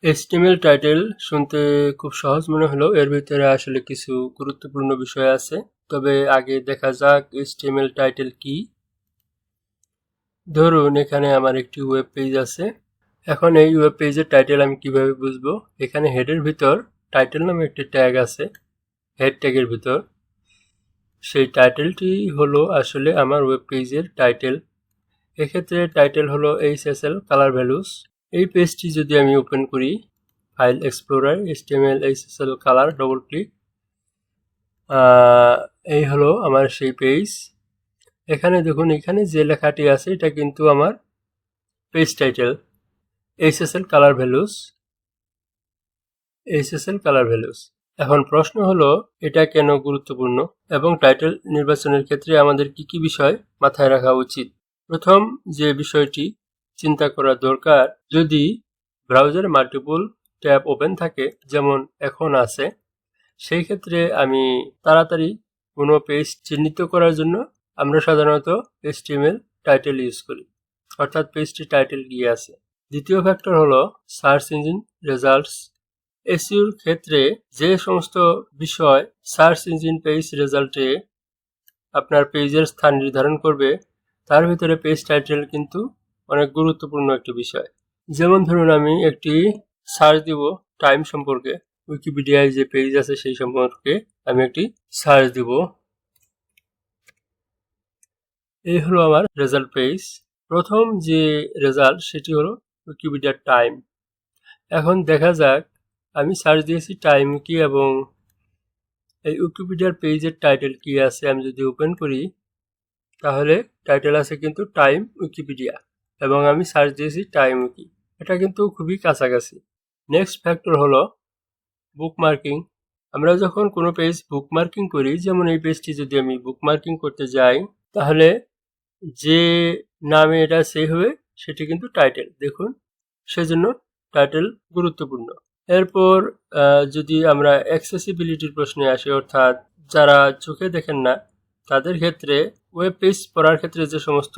HTML title শুনতে খুব সহজ মনে হলেও এর ভিতরে আসলে কিছু গুরুত্বপূর্ণ বিষয় আছে। তবে আগে দেখা যাক HTML টাইটেল কি। ধরুন এখানে আমার একটি ওয়েব পেজ আছে। এখন এই ওয়েব পেজের টাইটেল আমি কিভাবে বুঝবো? এখানে হেডের ভিতর টাইটেল নামে একটি ট্যাগ আছে। হেড ট্যাগের ভিতর সেই টাইটেলটি হলো আসলে আমার ওয়েব পেজের টাইটেল। এক্ষেত্রে টাইটেল হলো HSL কালার ভ্যালুস। এই পেজটি যদি আমি ওপেন করি, file explorer HTML HSL colour, double click, এই হলো আমার সেই পেজ। এখানে দেখুন, এখানে যে লেখাটি আছে এটা কিন্তু আমার page title, HSL colour values, HSL colour values. এখন প্রশ্ন হলো এটা কেন গুরুত্বপূর্ণ এবং টাইটেল নির্বাচনের ক্ষেত্রে আমাদের কি কি বিষয় মাথায় রাখা উচিত। প্রথম যে বিষয়টি চিন্তা করা দরকার, যদি ব্রাউজারে মাল্টিপল ট্যাব ওপেন থাকে যেমন এখন আছে, সেই ক্ষেত্রে আমি তাড়াতাড়ি কোনো পেজ চিহ্নিত করার জন্য আমরা সাধারণত HTML টাইটেল ইউজ করি, অর্থাৎ পেজটি টাইটেল কি আছে। দ্বিতীয় ফ্যাক্টর হলো সার্চ ইঞ্জিন রেজাল্টস। এসইওর ক্ষেত্রে যে সমস্ত বিষয় সার্চ ইঞ্জিন পেজ রেজাল্টে আপনার পেজের স্থান নির্ধারণ করবে, তার ভিতরে পেজ টাইটেল কিন্তু অনেক গুরুত্বপূর্ণ একটি বিষয়। যেমন ধরুন আমি একটি সার্চ দিব টাইম সম্পর্কে, উইকিপিডিয়ায় যে পেজ আছে সেই সম্পর্কে আমি একটি সার্চ দিব। এই হলো আমার রেজাল্ট পেজ। প্রথম যে রেজাল্ট সেটি হলো উইকিপিডিয়ার টাইম। এখন দেখা যাক আমি সার্চ দিয়েছি টাইম কি এবং এই উইকিপিডিয়ার পেজের টাইটেল কি আছে। আমি যদি ওপেন করি তাহলে টাইটেল আছে কিন্তু টাইম উইকিপিডিয়া এবং আমি সার্চ দিয়েছি টাইম উইকি। এটা কিন্তু খুবই কাছাকাছি। নেক্সট ফ্যাক্টর হলো বুকমার্কিং। আমরা যখন কোনো পেজ বুকমার্কিং করি, যেমন এই পেজটি যদি আমি বুকমার্কিং করতে যাই তাহলে যে নামে এটা সেভ হবে সেটি কিন্তু টাইটেল, দেখুন, সেজন্য টাইটেল গুরুত্বপূর্ণ। এরপর যদি আমরা অ্যাক্সেসিবিলিটির প্রশ্নে আসি, অর্থাৎ যারা চোখে দেখেন না তাদের ক্ষেত্রে ওয়েব পেজ পড়ার ক্ষেত্রে যে সমস্ত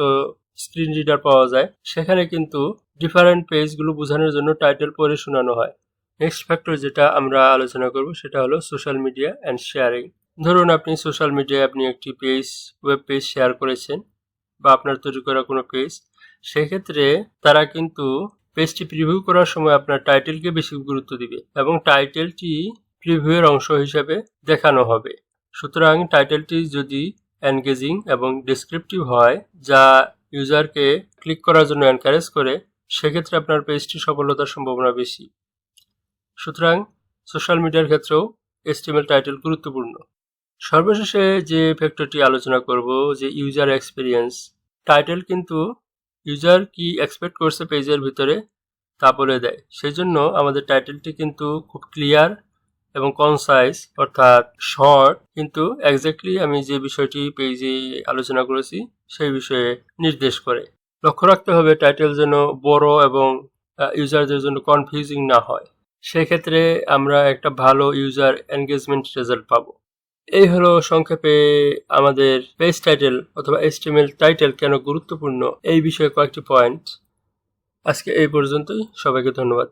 স্ক্রিন রিডার পাওয়া যায় সেখানে কিন্তু ডিফারেন্ট পেজগুলো বোঝানোর জন্য টাইটেল পড়ে শোনানো হয়। নেক্সট ফ্যাক্টর যেটা আমরা আলোচনা করব সেটা হলো সোশ্যাল মিডিয়া অ্যান্ড শেয়ারিং। ধরুন আপনি সোশ্যাল মিডিয়ায় আপনি একটি পেজ, ওয়েব পেজ শেয়ার করেছেন বা আপনার তৈরি করা কোনো পেজ, সেক্ষেত্রে তারা কিন্তু পেজটি প্রিভিউ করার সময় আপনার টাইটেলকে বেশি গুরুত্ব দিবে এবং টাইটেলটি প্রিভিউয়ের অংশ হিসেবে দেখানো হবে। সুতরাং টাইটেলটি যদি এনগেজিং এবং ডেসক্রিপটিভ হয়, যা ইউজারকে ক্লিক করার জন্য এনকারেজ করে, সেক্ষেত্রে আপনার পেজটি সফলতার সম্ভাবনা বেশি। সুতরাং সোশ্যাল মিডিয়ার ক্ষেত্রেও HTML টাইটেল গুরুত্বপূর্ণ। সর্বশেষে যে ফ্যাক্টরটি আলোচনা করব, যে ইউজার এক্সপিরিয়েন্স। টাইটেল কিন্তু ইউজার কি এক্সপেক্ট করছে পেজের ভিতরে তা বলে দেয়। সেই জন্য আমাদের টাইটেলটি কিন্তু খুব ক্লিয়ার এবং কনসাইজ, অর্থাৎ শর্ট, কিন্তু এক্স্যাক্টলি আমি যে বিষয়টি পেজে আলোচনা করেছি সেই বিষয়ে নির্দেশ করে। লক্ষ্য রাখতে হবে টাইটেল যেন বড় এবং ইউজারদের জন্য কনফিউজিং না হয়। সেক্ষেত্রে আমরা একটা ভালো ইউজার এনগেজমেন্ট রেজাল্ট পাবো। এই হলো সংক্ষেপে আমাদের পেজ টাইটেল অথবা HTML টাইটেল কেন গুরুত্বপূর্ণ এই বিষয়ে কয়েকটি পয়েন্ট। আজকে এই পর্যন্তই। সবাইকে ধন্যবাদ।